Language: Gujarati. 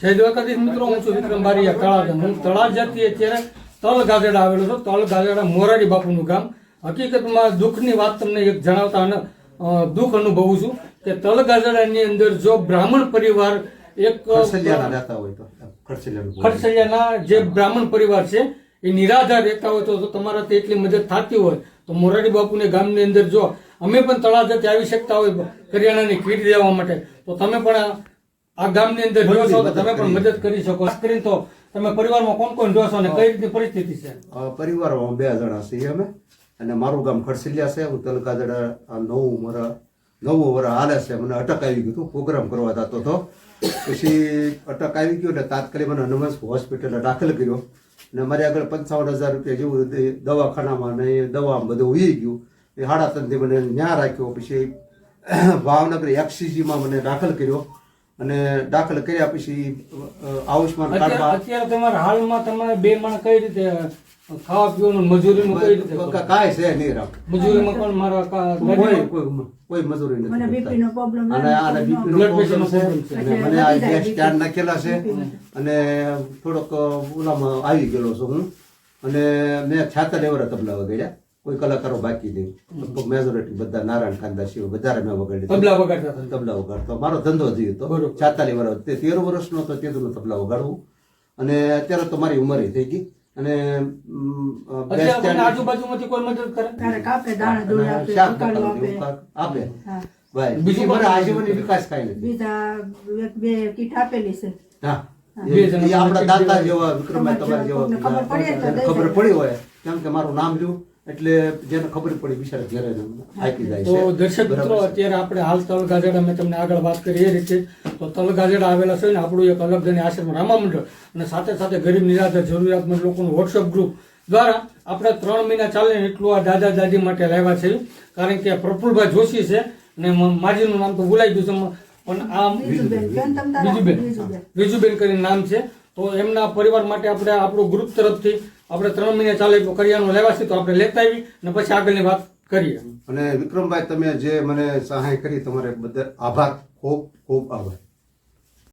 જય દ્વારકાધીશ મિત્રો, હું છું વિક્રમ બારિયા તળાજા. હું તળાજાથી અત્યારે તલ ગાજેડા આવેલો છું. તલ ગાજેડા મોરારી બાપુનું ગામ. હકીકતમાં દુઃખની વાત તમને એક જણાવતા અને દુઃખ અનુભવું છું કે તલ ગાજેડાની અંદર જો બ્રાહ્મણ પરિવાર એક ખડસલિયાના જે બ્રાહ્મણ પરિવાર છે એ નિરાધાર રહેતા હોય તો તમારાથી એટલી મદદ થતી હોય તો મોરારી બાપુને ગામની અંદર જો અમે પણ તળાજાથી આવી શકતા હોય કરિયાણાની કીટ દેવા માટે તો તમે પણ આ ગામની અંદર જો છો તો તમે પણ મદદ કરી શકો. ખાસ કરીને તો તમે પરિવારમાં કોણ કોણ જો છો અને કઈ રીતની પરિસ્થિતિ છે? પરિવારમાં 2 જણા છીએ અમે, અને મારું ગામ ખડસલિયા છે. હું તલગાજડા 9 વર્ષ હાલે છે. મને અટક આવી ગયું હતું, પ્રોગ્રામ કરવા જતો હતો. પછી અટક આવી ગયો એટલે તાત્કાલિક મને હનુમાન હોસ્પિટલે દાખલ કર્યો અને મારી આગળ 55,000 રૂપિયા જેવું દવાખાનામાં ને દવા બધું ઉઈ ગયું. એ 3.5 મને ન્યા રાખ્યો. પછી ભાવનગર એક્સીજીમાં મને દાખલ કર્યો અને દાખલ કર્યા પછી આયુષ્માન કાર્ડમાં અત્યારે તમારા હાલમાં તમે બે માણસ કઈ રીતે ખાવા પીવાનું મજૂરીનું કઈ રીતે કાંઈ છે નહીં રાખ. મજૂરીમાં પણ મારા કોઈ મજૂરી નથી. મને બીપીનો પ્રોબ્લેમ અને બીપીનો પ્રોબ્લેમ છે અને મને આ ગેસ સ્ટાર્ટ નાખેલા છે અને થોડોક ઓલામાં આવી ગયેલો છું હું. અને મેં 76 એવરા તબલા વગાડ્યા, કોઈ કલાકારો બાકી નહીં. લગભગ મેજોરિટી બધા નારાયણ ખાનદાસ સિવાય બધા મેં વગાડ્યા. તબલા વગાડતો મારો ધંધો જ હતો. 46 વર્ષ 13 વર્ષનો હતો તેનું તબલા વગાડવું. અને અત્યારે તો મારી ઉંમર થઈ ગઈ અને આજુબાજુમાંથી કોઈ મદદ કરે આપે ભાઈ. બીજું મારે આજીવન વિકાસ કાંઈ નથી. બીજા 2 કીટ આપેલી છે. હા, એ આપણા દાદા જેવા વિક્રમભાઈ તમારા જેવા ખબર પડી હોય કેમ કે મારું નામ લ્યું એટલે જેને ખબર પડી બિચારા ઘેરે આપી જાય છે. તો દર્શક મિત્રો, અત્યારે આપણે હાલ તલ ગાજેડા મેં તમને આગળ વાત કરી એ રીતે તો તલ ગાજેડા આવેલા છે ને આપણું એક અલગ જઈને આશ્રમ રામા મંડળ અને સાથે સાથે ગરીબ નિરાધાર જરૂરિયાતમંદ લોકોનું વોટ્સઅપ ગ્રુપ દ્વારા આપણે 3 મહિના ચાલે એટલું આ દાદા દાદી માટે લાવ્યા છે. કારણ કે પ્રફુલભાઈ જોશી છે અને માજીનું નામ તો ભૂલાઈ ગયું છે પણ આ વિજુબેન કરીને નામ છે. તો એમના પરિવાર માટે આપણે આપણું ગ્રુપ તરફથી આપણે 3 મહિના ચાલે એટલું કરિયાણું લેવા છે તો આપણે લેતા આવી અને પછી આગળની વાત કરીએ. અને વિક્રમભાઈ તમે જે મને સહાય કરી તમારે બધા આભાર, ખૂબ ખૂબ આભાર.